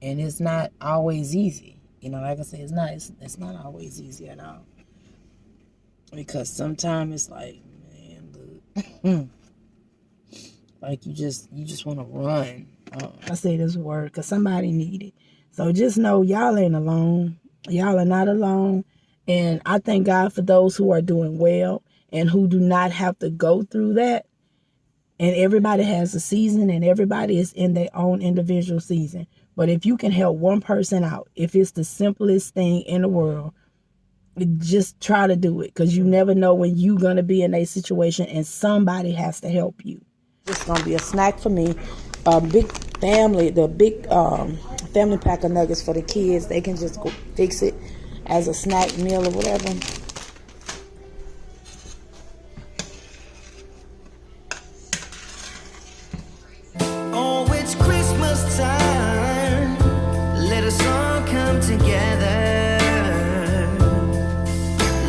And it's not always easy. You know, like I said, it's not always easy at all. Because sometimes it's like, man, look, like you just want to run. I say this word because somebody need it. So just know y'all ain't alone. Y'all are not alone. And I thank God for those who are doing well and who do not have to go through that. And everybody has a season and everybody is in their own individual season. But if you can help one person out, if it's the simplest thing in the world, just try to do it, because you never know when you're going to be in a situation and somebody has to help you. It's going to be a snack for me. Big family, the big family pack of nuggets for the kids. They can just go fix it as a snack meal or whatever. Oh, it's Christmas time. Let us all come together.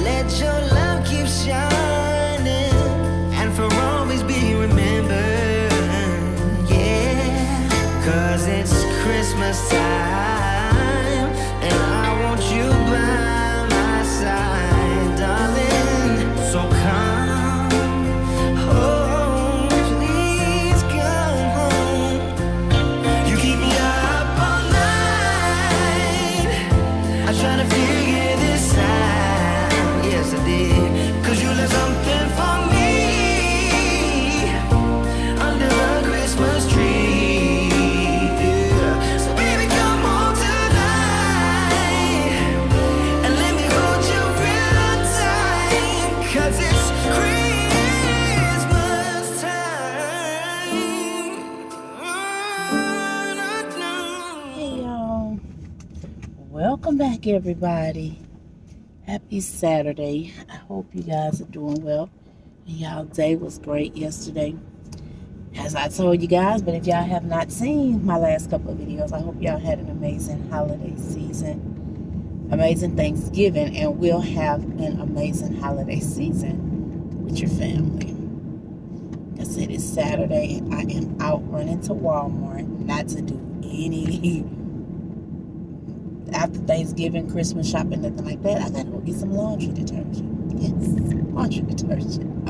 Let your love keep shining and for always be remembered. Yeah, 'cause it's Christmas time and I want you by my side, darling. So come home, please come home. You keep me up all night. I try to figure this out. Yes, I did. 'Cause you left something for me under a Christmas tree. Yeah. So baby, come home tonight and let me hold you real tight. 'Cause it's Christmas time. Hey, y'all. Welcome back, everybody. Happy Saturday. I hope you guys are doing well. And y'all day was great yesterday, as I told you guys. But if y'all have not seen my last couple of videos, I hope y'all had an amazing holiday season, amazing Thanksgiving, and we'll have an amazing holiday season with your family. Like I said, it's Saturday and I am out running to Walmart, not to do any after Thanksgiving, Christmas shopping, nothing like that. I gotta go get some laundry detergent. Yes, laundry detergent.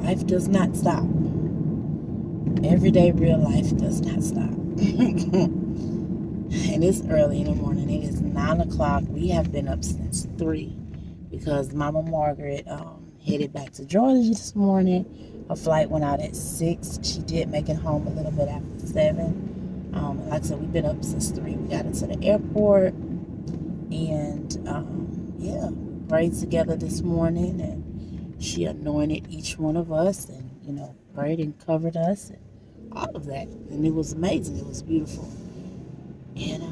Life does not stop. Everyday real life does not stop. And it's early in the morning. It is 9 o'clock. We have been up since 3 because Mama Margaret headed back to Georgia this morning. Her flight went out at 6. She did make it home a little bit after 7. Like I said, we've been up since 3. We got into the airport and yeah, prayed together this morning, and she anointed each one of us and, you know, prayed and covered us and all of that. And it was amazing. It was beautiful. And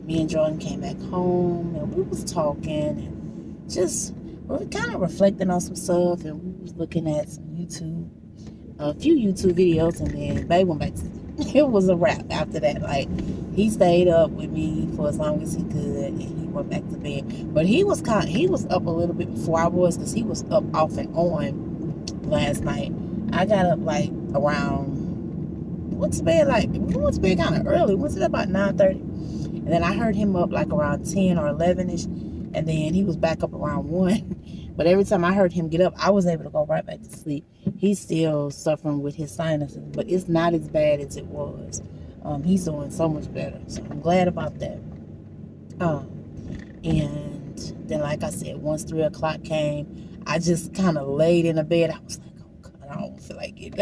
me and Jordan came back home and we was talking and just we were kind of reflecting on some stuff, and we was looking at some a few YouTube videos, and then Babe went back to it was a wrap after that. Like, he stayed up with me for as long as he could, and he went back to bed. But he was up a little bit before I was, because he was up off and on last night. I got up like around, we went to bed kind of early. We went to bed about 9:30, and then I heard him up like around 10 or 11ish, and then he was back up around 1. But every time I heard him get up, I was able to go right back to sleep. He's still suffering with his sinuses, but it's not as bad as it was. He's doing so much better, so I'm glad about that. And then, like I said, once 3 o'clock came, I just kind of laid in the bed. I was like, oh God, I don't feel like getting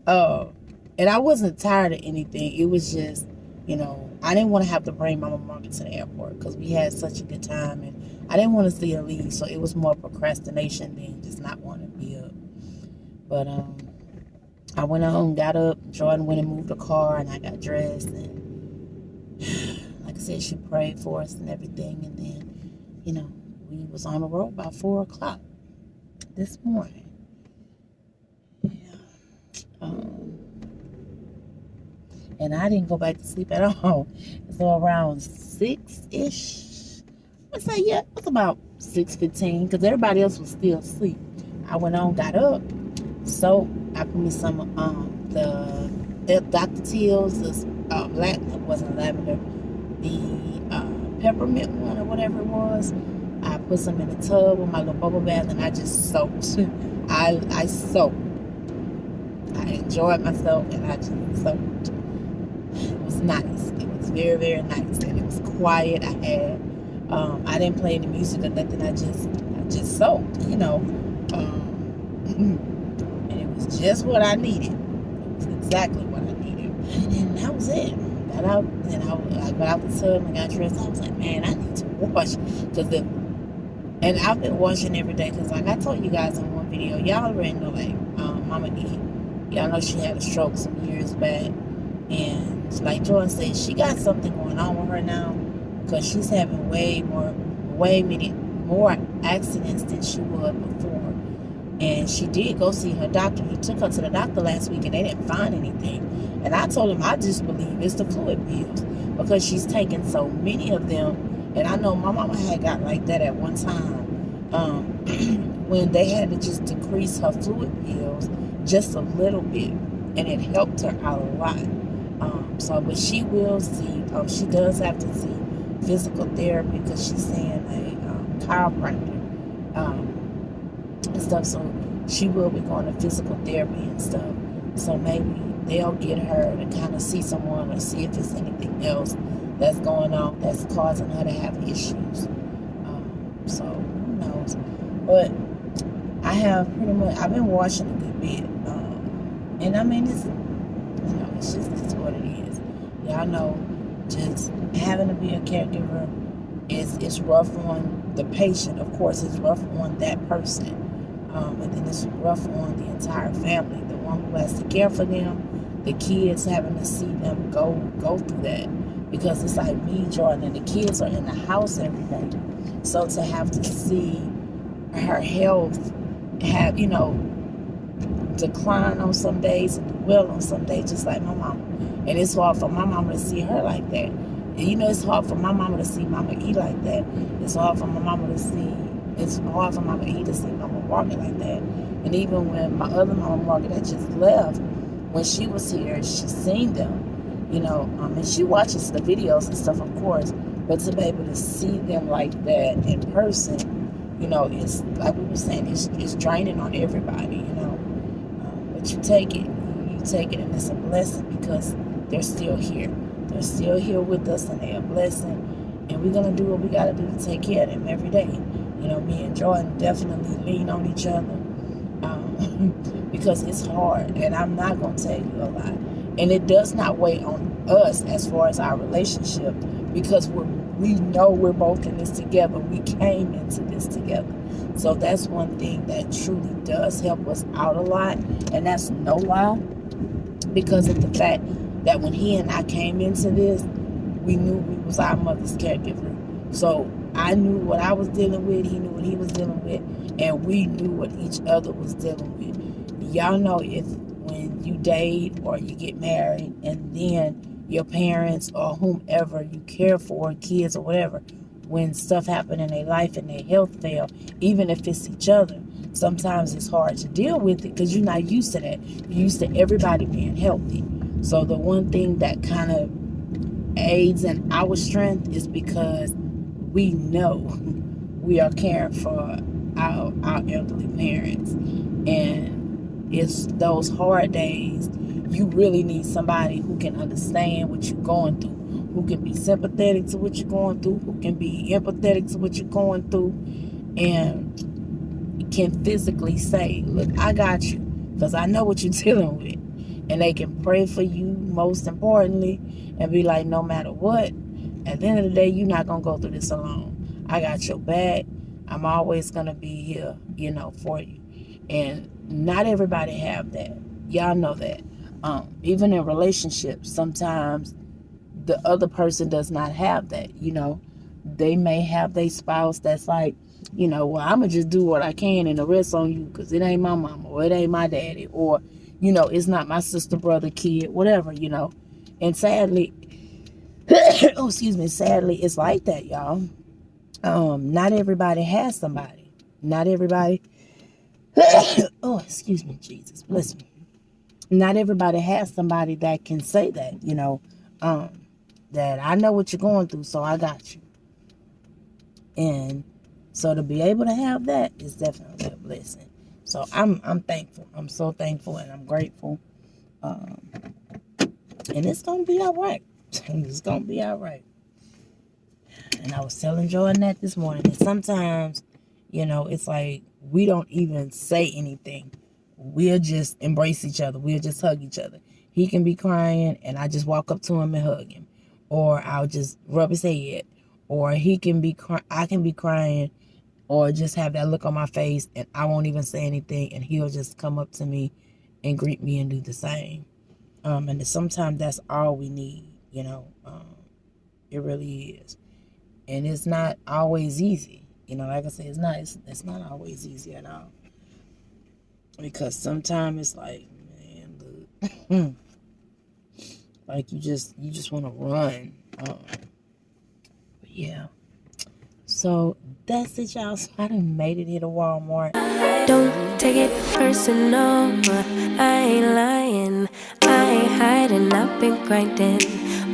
up. And I wasn't tired of anything. It was just, you know, I didn't want to have to bring Mama Margaret to the airport because we had such a good time, and I didn't want to see her leave, so it was more procrastination than just not wanting to be up. But I went on, got up, Jordan went and moved the car, and I got dressed, and like I said, she prayed for us and everything, and then, you know, we was on the road by 4 o'clock this morning. Yeah. And I didn't go back to sleep at all. So around 6-ish, I'd say, yeah, it was about 6:15, because everybody else was still asleep. I went on, got up, so I put me some the Dr. Teal's it wasn't lavender, the peppermint one or whatever it was. I put some in the tub with my little bubble bath, and I just soaked. I soaked. I enjoyed myself, and I just soaked. It was nice. It was very, very nice, and it was quiet. I didn't play any music or nothing. I just soaked, and it was just what I needed. It was exactly what I needed, and then that was it. Got out, and I got out the tub and got dressed. I was like, man, I need to wash, and I've been washing every day because, like I told you guys in one video, y'all already know, like, Mama E, y'all know she had a stroke some years back, and like Jordan said, she got something going on with her now because she's having way many more accidents than she was before. And she did go see her doctor. He took her to the doctor last week, and they didn't find anything. And I told him I just believe it's the fluid pills because she's taken so many of them. And I know my mama had got like that at one time when they had to just decrease her fluid pills just a little bit, and it helped her out a lot. But she will see. She does have to see physical therapy because she's seeing a chiropractor and stuff. So she will be going to physical therapy and stuff. So maybe they'll get her to kind of see someone or see if there's anything else that's going on that's causing her to have issues. So who knows? But I've been watching a good bit, and I mean it's what it is. Y'all know, just having to be a caregiver is rough on the patient. Of course, it's rough on that person, and then it's rough on the entire family. The one who has to care for them, the kids having to see them go through that, because it's like me, Jordan, and the kids are in the house every day. So to have to see her health have, decline on some days and do well on some days, just like my mama. And it's hard for my mama to see her like that. And it's hard for my mama to see Mama E like that. It's hard for my mama to see, it's hard for Mama E to see Mama Margaret like that. And even when my other Mama Margaret had just left, when she was here, she seen them, and she watches the videos and stuff, of course, but to be able to see them like that in person, it's like we were saying, it's draining on everybody, but you take it, and it's a blessing because they're still here. They're still here with us, and they're a blessing, and we're gonna do what we gotta do to take care of them every day. Me and Jordan definitely lean on each other, because it's hard, and I'm not gonna tell you a lot, and it does not weigh on us as far as our relationship, because we know we're both in this together. We came into this together. So that's one thing that truly does help us out a lot, and that's no lie, because of the fact that when he and I came into this, we knew we was our mother's caregiver. So I knew what I was dealing with, he knew what he was dealing with, and we knew what each other was dealing with. Y'all know, if when you date or you get married, and then your parents or whomever you care for, kids or whatever, when stuff happen in their life and their health fail, even if it's each other, sometimes it's hard to deal with it because you're not used to that. You're used to everybody being healthy. So the one thing that kind of aids in our strength is because we know we are caring for our elderly parents, and it's those hard days. You really need somebody who can understand what you're going through, who can be sympathetic to what you're going through, who can be empathetic to what you're going through, and can physically say, look, I got you, because I know what you're dealing with. And they can pray for you, most importantly, and be like, no matter what, at the end of the day, you're not going to go through this alone. I got your back. I'm always going to be here, for you. And not everybody have that. Y'all know that. Even in relationships, sometimes the other person does not have that. They may have their spouse that's like, well, I'm going to just do what I can and the rest on you because it ain't my mama or it ain't my daddy, or, it's not my sister, brother, kid, whatever, And sadly, sadly, it's like that, y'all. Not everybody has somebody. Not everybody. Oh, Jesus, bless me. Not everybody has somebody that can say that, That I know what you're going through, so I got you. And so to be able to have that is definitely a blessing. So I'm thankful. I'm so thankful and I'm grateful. And it's gonna be all right. It's gonna be all right. And I was telling Jordan that this morning. And sometimes, it's like we don't even say anything. We'll just embrace each other. We'll just hug each other. He can be crying and I just walk up to him and hug him. Or I'll just rub his head. Or I can be crying or just have that look on my face and I won't even say anything and he'll just come up to me and greet me and do the same. And sometimes that's all we need, it really is. And it's not always easy. Like I said, it's not always easy at all. Because sometimes it's like, man, look, like you just want to run. But yeah. So that's it, y'all. So I done made it here to Walmart. Don't take it personal, I ain't lying, I ain't hiding, I've been grinding,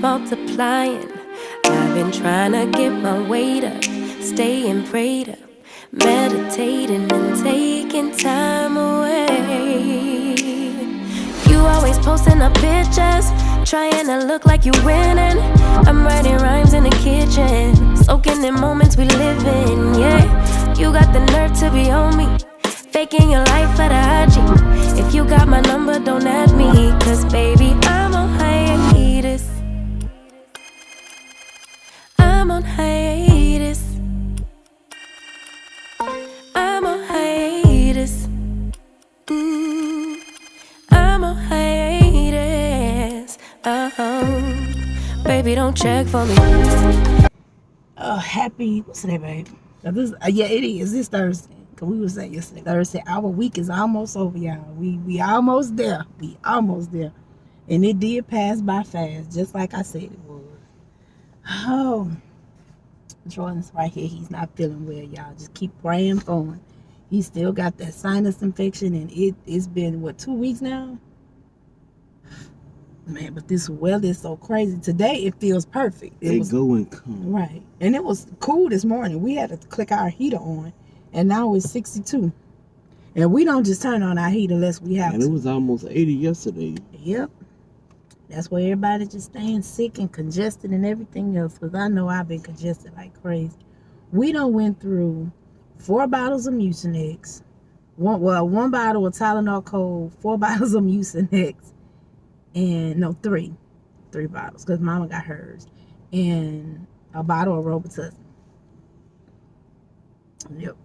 multiplying. I've been trying to get my weight up, staying prayed up, meditating and taking time away. You always posting up pictures, trying to look like you winning. I'm writing rhymes in the kitchen, soaking in moments we live in, yeah. You got the nerve to be on me, faking your life for the IG. If you got my number, don't add me, cause baby, I'm on hiatus. I'm on hiatus. I'm on hiatus. I'm on hiatus. Baby, don't check for me. Happy, what's today, babe? Yeah, it is. This Thursday. Cause we were saying yesterday, Thursday, our week is almost over, y'all. We almost there. We almost there. And it did pass by fast, just like I said it would. Oh, Jordan's right here. He's not feeling well, y'all. Just keep praying for him. He still got that sinus infection, and it's been, 2 weeks now? Man, but this weather is so crazy. Today, it feels perfect. It was go and come. Right. And it was cool this morning. We had to click our heater on, and now it's 62. And we don't just turn on our heat unless we have to. And it was almost 80 yesterday. Yep. That's where everybody just staying sick and congested and everything else. Because I know I've been congested like crazy. We done went through 4 bottles of Mucinex. One bottle of Tylenol Cold, 4 bottles of Mucinex. And, no, 3. 3 bottles. Because Mama got hers. And a bottle of Robitussin. Yep.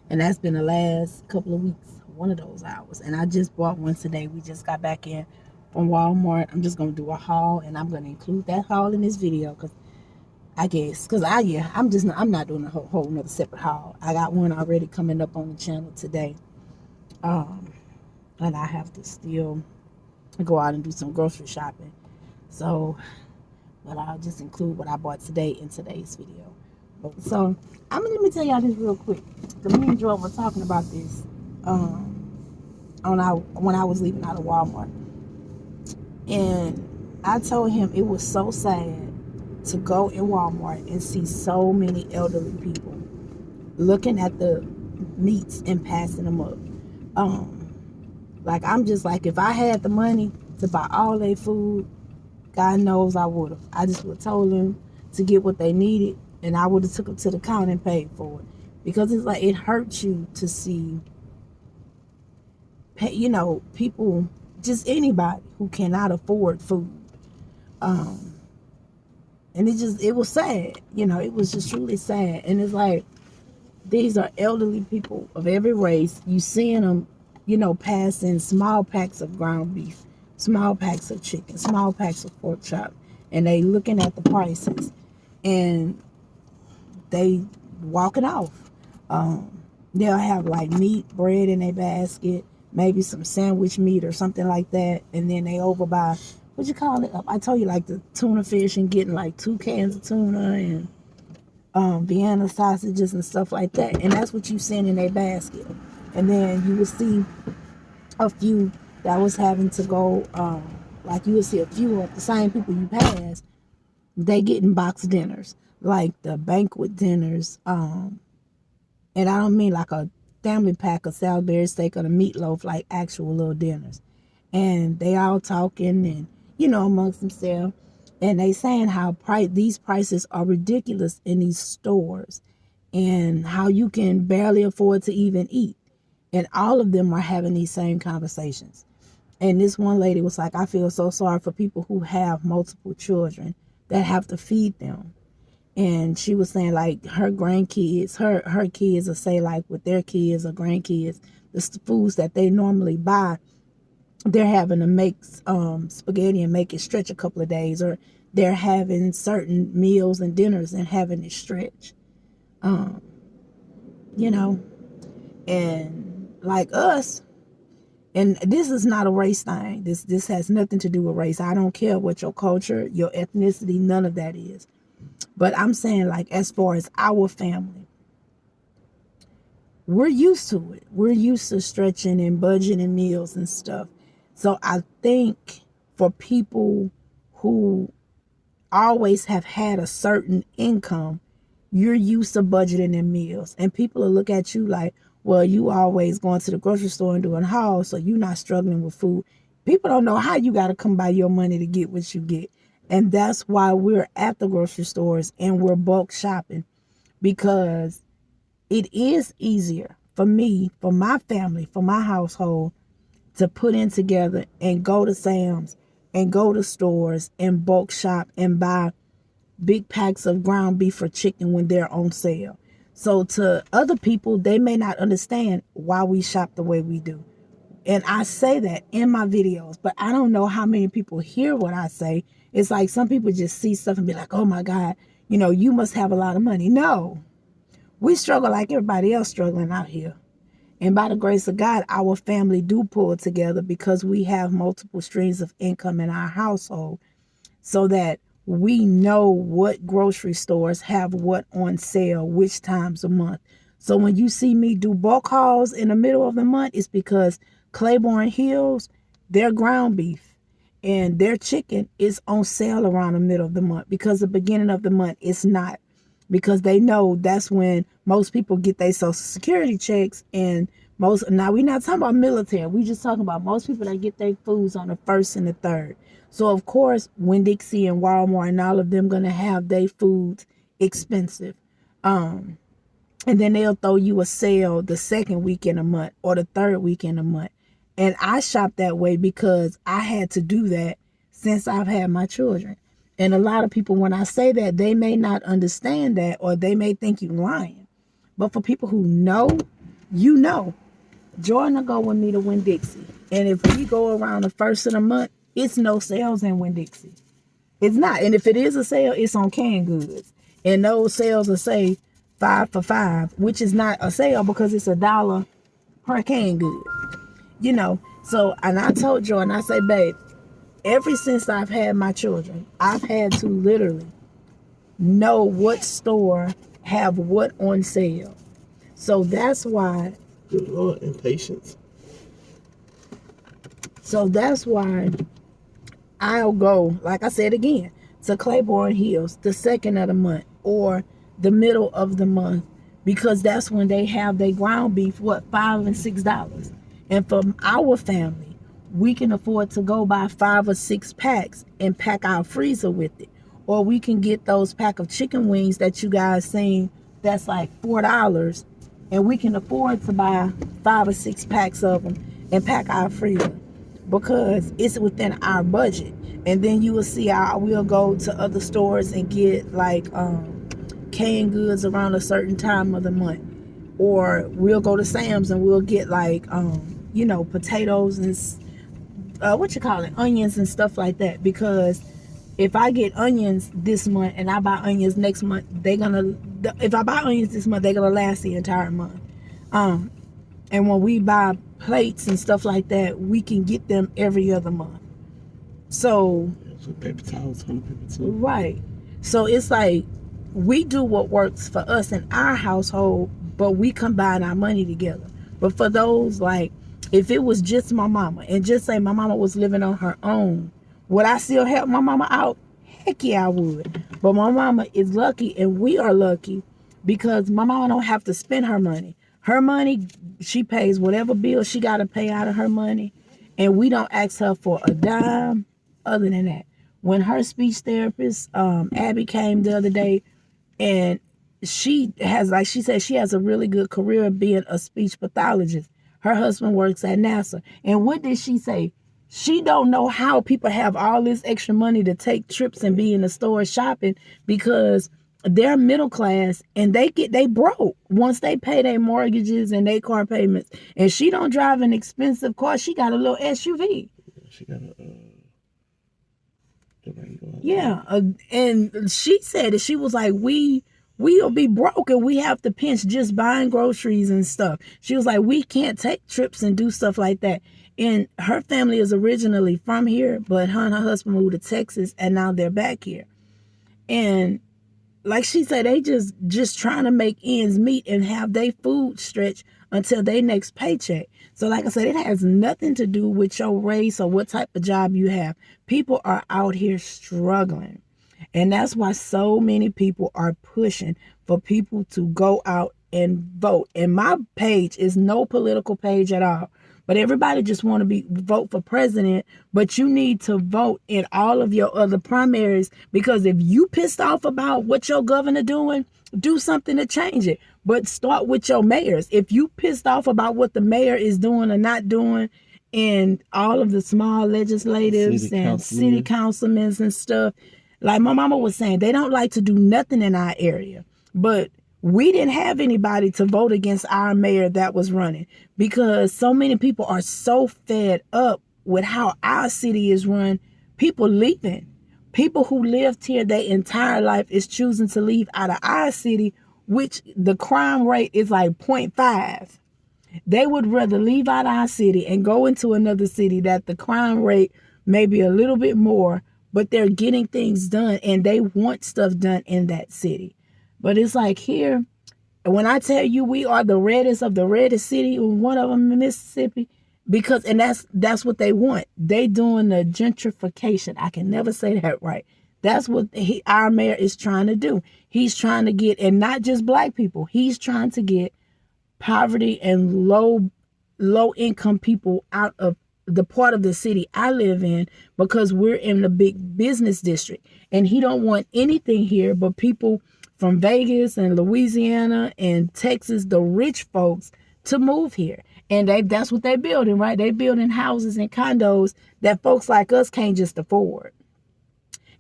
And that's been the last couple of weeks, one of those hours. And I just bought one today. We just got back in from Walmart. I'm just going to do a haul, and I'm going to include that haul in this video because I'm not doing a whole another separate haul. I got one already coming up on the channel today. And I have to still go out and do some grocery shopping. So, but I'll just include what I bought today in today's video. So, let me tell y'all this real quick. Because me and Joel were talking about this when I was leaving out of Walmart. And I told him it was so sad to go in Walmart and see so many elderly people looking at the meats and passing them up. Like, I'm just like, if I had the money to buy all their food, God knows I would have. I just would have told them to get what they needed, and I would have took them to the counter and paid for it. Because it's like, it hurts you to see, people, just anybody who cannot afford food. And it was sad. It was just truly sad. And it's like, these are elderly people of every race. You seeing them, passing small packs of ground beef, small packs of chicken, small packs of pork chop, and they looking at the prices, and they walking off. They'll have like meat, bread in their basket, maybe some sandwich meat or something like that, and then they overbuy, what you call it? I told you, like the tuna fish, and getting like 2 cans of tuna and Vienna sausages and stuff like that, and that's what you send in their basket. And then you will see a few that was having to go Like you will see a few of the same people you pass, they getting box dinners, like the banquet dinners. And I don't mean like a family pack of Salisbury steak or the meatloaf, like actual little dinners. And they all talking and, amongst themselves. And they saying how these prices are ridiculous in these stores and how you can barely afford to even eat. And all of them are having these same conversations. And this one lady was like, I feel so sorry for people who have multiple children that have to feed them. And she was saying like her grandkids, her kids will say like with their kids or grandkids, the foods that they normally buy, they're having to make spaghetti and make it stretch a couple of days, or they're having certain meals and dinners and having it stretch. And like us, and this is not a race thing. This has nothing to do with race. I don't care what your culture, your ethnicity, none of that is. But I'm saying like as far as our family, we're used to it. We're used to stretching and budgeting meals and stuff. So I think for people who always have had a certain income, you're used to budgeting in meals. And people will look at you like, well, you always going to the grocery store and doing hauls, so you're not struggling with food. People don't know how you got to come by your money to get what you get. And that's why we're at the grocery stores and we're bulk shopping, because it is easier for me, for my family, for my household to put in together and go to Sam's and go to stores and bulk shop and buy big packs of ground beef or chicken when they're on sale. So to other people, they may not understand why we shop the way we do. And I say that in my videos, but I don't know how many people hear what I say. It's like some people just see stuff and be like, oh my God, you must have a lot of money. No, we struggle like everybody else struggling out here. And by the grace of God, our family do pull it together because we have multiple streams of income in our household, so that we know what grocery stores have what on sale, which times a month. So when you see me do bulk hauls in the middle of the month, it's because Claiborne Hills, their ground beef and their chicken is on sale around the middle of the month, because the beginning of the month it's not, because they know that's when most people get their Social Security checks. And now we're not talking about military, we just talking about most people that get their foods on the 1st and the 3rd. So of course, Winn-Dixie and Walmart and all of them gonna have their foods expensive. And then they'll throw you a sale the 2nd week in a month or the 3rd week in a month. And I shop that way because I had to do that since I've had my children. And a lot of people, when I say that, they may not understand that, or they may think you're lying. But for people who know, Jordan will go with me to Winn-Dixie. And if we go around the 1st of the month, it's no sales in Winn-Dixie. It's not. And if it is a sale, it's on canned goods. And those sales will say 5 for $5, which is not a sale because it's $1 per canned good. So, and I told Jordan, I say, babe, ever since I've had my children, I've had to literally know what store have what on sale. So that's why. Good Lord, impatience. So that's why I'll go, like I said again, to Claiborne Hills the 2nd of the month or the middle of the month, because that's when they have their ground beef, $5 and $6. And for our family, we can afford to go buy 5 or 6 packs and pack our freezer with it. Or we can get those pack of chicken wings that you guys seen that's like $4, and we can afford to buy 5 or 6 packs of them and pack our freezer, because it's within our budget. And then you will see we'll go to other stores and get like canned goods around a certain time of the month, or we'll go to Sam's and we'll get like potatoes and onions and stuff like that. Because if I get onions this month and I buy onions next month, if I buy onions this month, they're gonna last the entire month. And when we buy plates and stuff like that, we can get them every other month. So paper towels, toilet paper too. Right. So it's like we do what works for us in our household, but we combine our money together. But for those, like, if it was just my mama, and just say my mama was living on her own, Would I still help my mama out? Heck yeah, I would. But my mama is lucky, and we are lucky because my mama don't have to spend her money. Her money, she pays whatever bill she got to pay out of her money, and we don't ask her for a dime other than that. When her speech therapist, Abby, came the other day, and she has, like she said, she has a really good career being a speech pathologist. Her husband works at NASA. And what did she say? She don't know how people have all this extra money to take trips and be in the store shopping because they're middle class and they broke once they pay their mortgages and their car payments. And she don't drive an expensive car. She got a little SUV. She got a Durango. Yeah, and she said that she was like, we'll be broke and we have to pinch just buying groceries and stuff. She was like, we can't take trips and do stuff like that. And her family is originally from here, but her and her husband moved to Texas and now they're back here. And like she said, they just trying to make ends meet and have their food stretch until their next paycheck. So like I said, it has nothing to do with your race or what type of job you have. People are out here struggling. And that's why so many people are pushing for people to go out and vote. And my page is no political page at all. But everybody just want to vote for president. But you need to vote in all of your other primaries, because if you pissed off about what your governor doing, do something to change it. But start with your mayors. If you pissed off about what the mayor is doing or not doing, and all of the small legislators and city councilmen and stuff, like my mama was saying, they don't like to do nothing in our area. But we didn't have anybody to vote against our mayor that was running, because so many people are so fed up with how our city is run. People leaving. People who lived here their entire life is choosing to leave out of our city, which the crime rate is like 0.5. They would rather leave out our city and go into another city that the crime rate may be a little bit more, but they're getting things done and they want stuff done in that city. But it's like here, when I tell you we are the reddest of the reddest city, one of them in Mississippi, because, and that's what they want. They doing the gentrification. I can never say that right. That's what our mayor is trying to do. He's trying to get, and not just black people, he's trying to get poverty and low income people out of the part of the city I live in, because we're in the big business district, and he don't want anything here but people from Vegas and Louisiana and Texas, the rich folks, to move here. And that's what they're building, right? They're building houses and condos that folks like us can't just afford.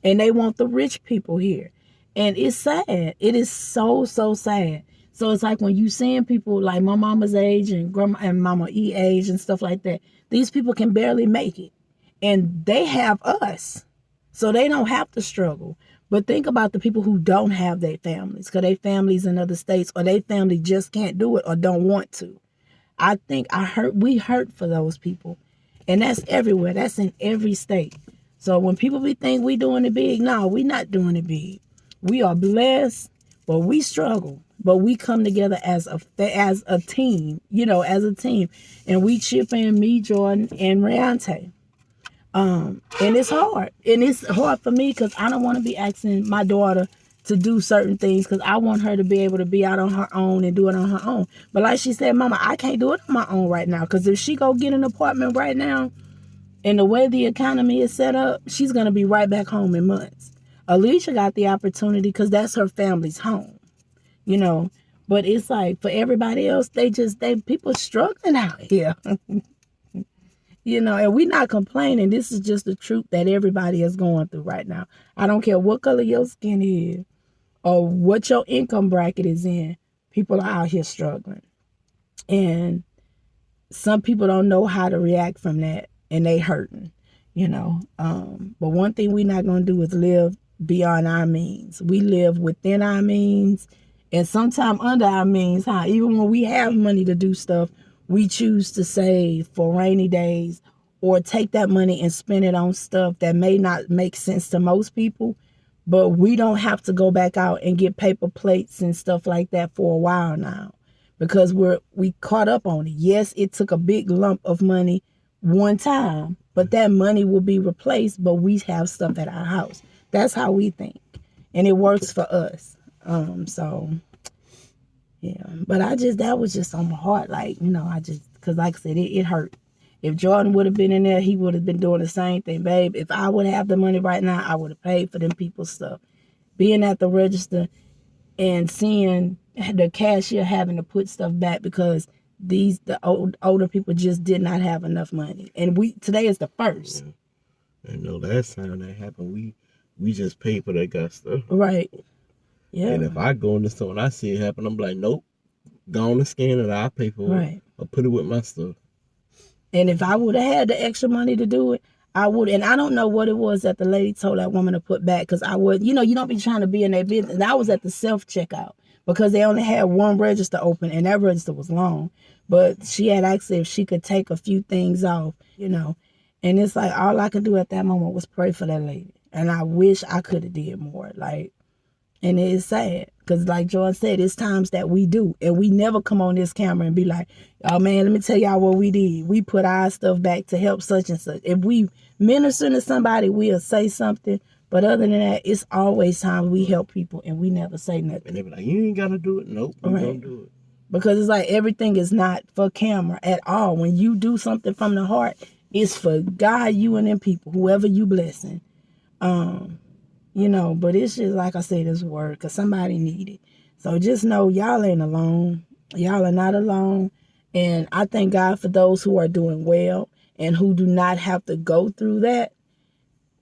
And they want the rich people here. And it's sad. It is so, so sad. So it's like when you seeing people like my mama's age and grandma and mama E age and stuff like that, these people can barely make it. And they have us. So they don't have to struggle. But think about the people who don't have their families, because their families in other states, or their family just can't do it or don't want to. I think we hurt for those people. And that's everywhere. That's in every state. So when people think we doing it big, no, we not doing it big. We are blessed, but we struggle. But we come together as a team, as a team. And we chip in, me, Jordan, and Riante. And it's hard. And it's hard for me because I don't want to be asking my daughter to do certain things, because I want her to be able to be out on her own and do it on her own. But like she said, Mama, I can't do it on my own right now, because if she go get an apartment right now, and the way the economy is set up, she's going to be right back home in months. Alicia got the opportunity because that's her family's home, But it's like for everybody else, people struggling out here. And we're not complaining. This is just the truth that everybody is going through right now. I don't care what color your skin is or what your income bracket is in. People are out here struggling. And some people don't know how to react from that, and they hurting, But one thing we're not going to do is live beyond our means. We live within our means, and sometimes under our means, even when we have money to do stuff, we choose to save for rainy days or take that money and spend it on stuff that may not make sense to most people, but we don't have to go back out and get paper plates and stuff like that for a while now, because we caught up on it. Yes, it took a big lump of money one time, but that money will be replaced, but we have stuff at our house. That's how we think. And it works for us. So, yeah. But that was just on my heart. Like, because like I said, it hurt. If Jordan would have been in there, he would have been doing the same thing, babe. If I would have the money right now, I would have paid for them people's stuff. Being at the register and seeing the cashier having to put stuff back because the older people just did not have enough money. And today is the first. Yeah. And the last time that happened, we just paid for that guy stuff. Right. Yeah. And if I go in the store and I see it happen, I'm like, nope, go on and scan it. I'll pay for it. Or put it with my stuff. And if I would have had the extra money to do it, I would. And I don't know what it was that the lady told that woman to put back, because I would, you don't be trying to be in their business. And I was at the self-checkout because they only had one register open and that register was long. But she had asked if she could take a few things off, And it's like all I could do at that moment was pray for that lady. And I wish I could have did more. And it's sad because like Jordan said, it's times that we do. And we never come on this camera and be like, oh man, let me tell y'all what we did. We put our stuff back to help such and such. If we minister to somebody, we'll say something. But other than that, it's always times we help people and we never say nothing. And they be like, you ain't got to do it. Nope, we don't do it. Because it's like everything is not for camera at all. When you do something from the heart, it's for God, you and them people, whoever you blessing. But it's just like I said, this word, because somebody need it. So just know y'all ain't alone. Y'all are not alone. And I thank God for those who are doing well and who do not have to go through that.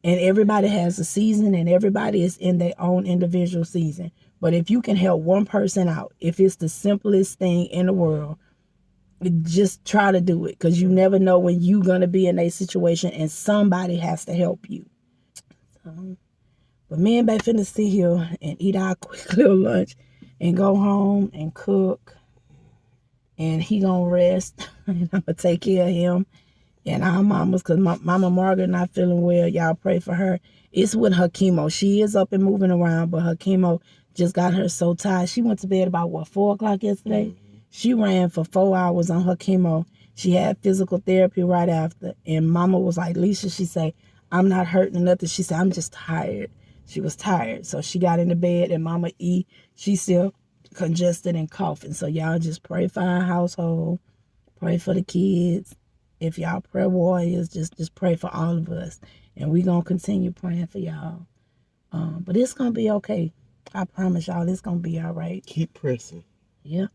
And everybody has a season and everybody is in their own individual season. But if you can help one person out, if it's the simplest thing in the world, just try to do it, because you never know when you're going to be in a situation and somebody has to help you. But me and Bae finna sit here and eat our quick little lunch and go home and cook. And he gonna rest. And I'm gonna take care of him and our mamas, because my Mama Margaret not feeling well. Y'all pray for her. It's with her chemo. She is up and moving around, but her chemo just got her so tired. She went to bed about, 4 o'clock yesterday? Mm-hmm. She ran for 4 hours on her chemo. She had physical therapy right after. And Mama was like, Leisha, she said, I'm not hurting or nothing. She said, I'm just tired. She was tired. So she got into bed, and Mama E, she's still congested and coughing. So y'all just pray for our household. Pray for the kids. If y'all prayer warriors, just pray for all of us. And we're going to continue praying for y'all. But it's going to be okay. I promise y'all it's going to be all right. Keep pressing. Yep.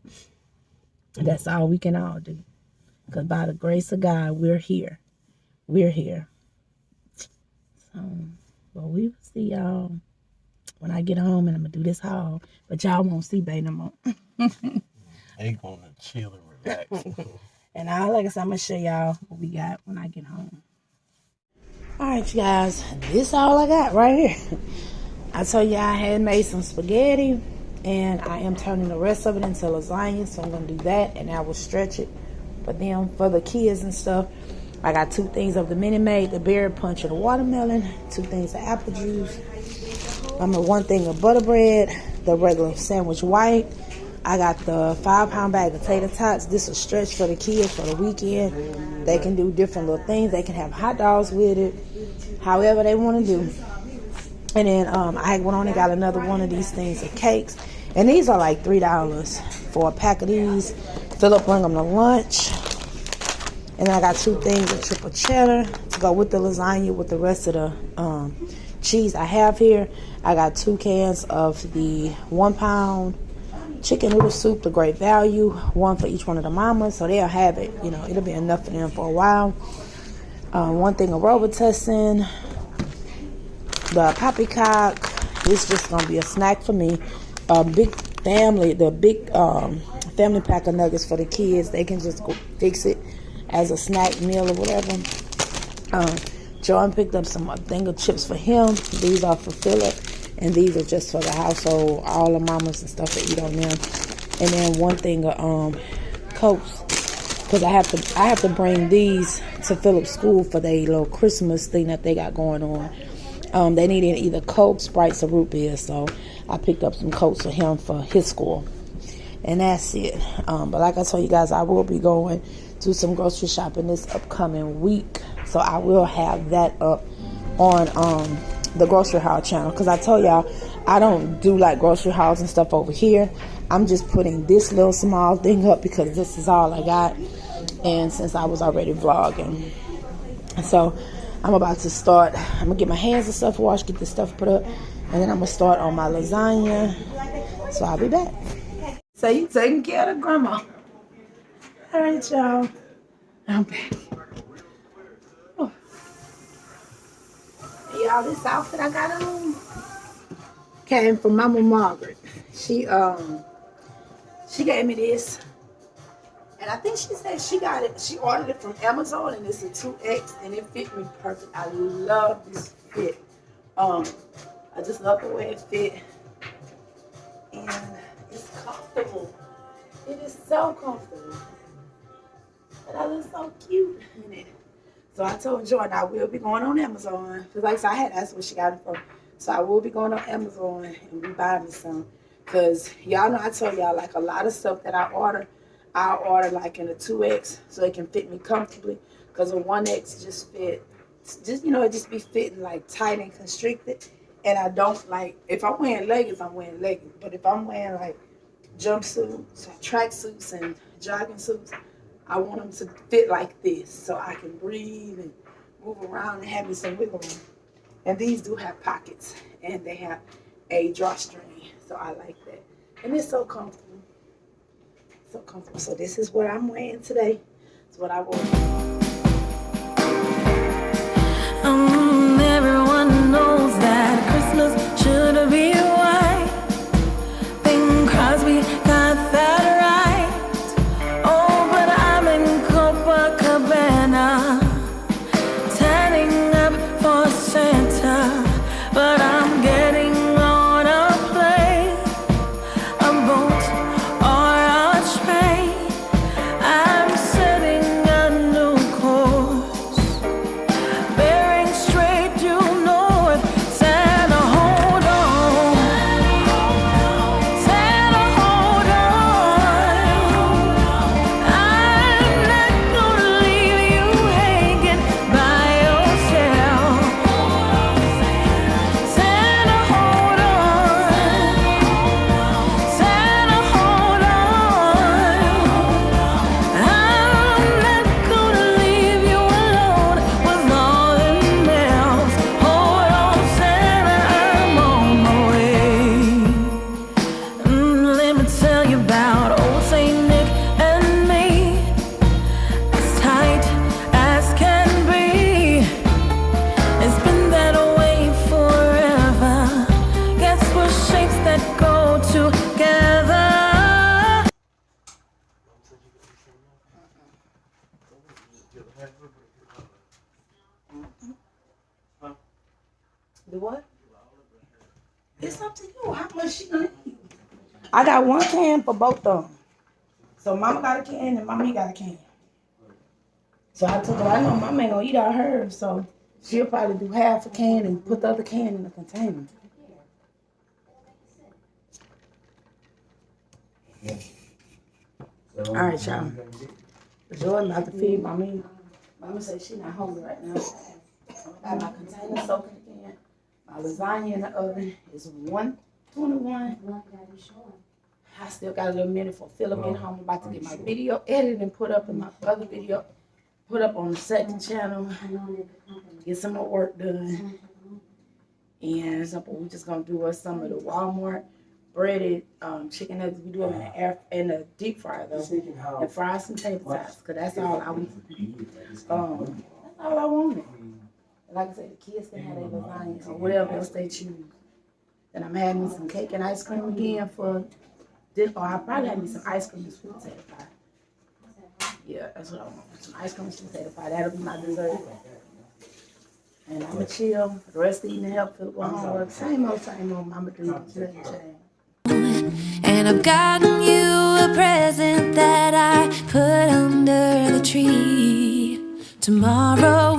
That's all we can all do. Because by the grace of God, we're here. We're here. So, but we will see y'all when I get home, and I'm going to do this haul. But y'all won't see Bae no more. They going to chill and relax. And like I said, I'm going to show y'all what we got when I get home. All right, you guys. This all I got right here. I told you I had made some spaghetti, and I am turning the rest of it into lasagna. So I'm going to do that, and I will stretch it for them, for the kids and stuff. I got 2 things of the Minute Maid, the berry punch, and the watermelon. 2 things of apple juice. 1 thing of butter bread, the regular sandwich white. I got the 5-pound bag of tater tots. This is a stretch for the kids for the weekend. They can do different little things. They can have hot dogs with it, however they want to do. And then I went on and got another one of these things of cakes. And these are like $3 for a pack of these. Philip bring them to lunch. And then I got 2 things of triple cheddar to go with the lasagna with the rest of the cheese I have here. I got 2 cans of the 1-pound chicken noodle soup, the Great Value, 1 for each one of the mamas, so they'll have it. It'll be enough for them for a while. 1 thing of Robitussin, the poppycock. This is just gonna be a snack for me. Big family pack of nuggets for the kids. They can just go fix it as a snack meal or whatever. John picked up some thing of chips for him. These are for Philip. And these are just for the household, all the mamas and stuff that eat on them. And then 1 thing of Cokes, because I have to bring these to Philip's school for their little Christmas thing that they got going on. They needed either Coke, Sprites, or root beer, so I picked up some Cokes for him for his school. And that's it. But like I told you guys, I will be going do some grocery shopping this upcoming week. So I will have that up on the grocery haul channel, because I told y'all I don't do like grocery hauls and stuff over here. I'm just putting this little small thing up because this is all I got, and since I was already vlogging. So I'm about to start. I'm gonna get my hands and stuff washed, get this stuff put up, and then I'm gonna start on my lasagna. So I'll be back. So you taking care of the grandma. All right, y'all. I'm back. Oh. Y'all, this outfit I got on came from Mama Margaret. She gave me this. And I think she said she got it. She ordered it from Amazon, and it's a 2X, and it fit me perfect. I love this fit. I just love the way it fit, and it's comfortable. It is so comfortable, and I look so cute in it. So I told Jordan I will be going on Amazon, because like I said, I had asked where she got it from. So I will be going on Amazon and be buying me some, because y'all know I told y'all like a lot of stuff that I order like in a 2X so it can fit me comfortably, because a 1X just fit, it just be fitting like tight and constricted. And I don't like, if I'm wearing leggings, I'm wearing leggings. But if I'm wearing like jumpsuits, tracksuits, and jogging suits, I want them to fit like this so I can breathe and move around and have me some wiggle room. And these do have pockets, and they have a drawstring, so I like that. And it's so comfortable. So comfortable. So this is what I'm wearing today. It's what I wore. Everyone knows that Christmas should be white. Bing Crosby got that right. Oh, but I'm in Copacabana, tanning up for Santa. But I'm getting on a plane, a boat, or a train. I'm setting a new course, bearing straight due north. Santa, hold on. Santa, hold on. I'm not gonna leave you hanging by yourself. Santa, hold on. Santa, hold on. I'm not gonna leave you alone with all the nails. Hold on, Santa, I'm on my way. Let me tell you about old Saint Nick and me, as tight as can be. It's been that way forever. Guess we're shapes that go together. The what? It's up to you. How much she gonna need? I got one can for both of them. So Mama got a can and Mommy got a can. So I told her, I know Mama ain't gonna eat all hers, so she'll probably do half a can and put the other can in the container. All right, y'all. Jordan about to feed Mommy. Mama said she's not hungry right now. I got my container soaking again. My lasagna in the oven is 121. I still got a little minute for Philip getting home. I'm about to get my video edited and put up in my other video, put up on the second channel, get some more work done. And we're just gonna do us some of the Walmart breaded chicken nuggets. We do them in the deep fryer though, and fry some table tots, cause that's all I want. That's all I wanted. Like I said, the kids can have their lasagna or whatever else they choose. Then I'm having some cake and ice cream again for this, or I'll probably have me some ice cream and sweet potato pie. Yeah, that's what I want. Some ice cream and sweet potato pie. That'll be my dessert. And I'm gonna chill for the rest of the evening, help Philip go homework. Same old mama do. And I've gotten you a present that I put under the tree. Tomorrow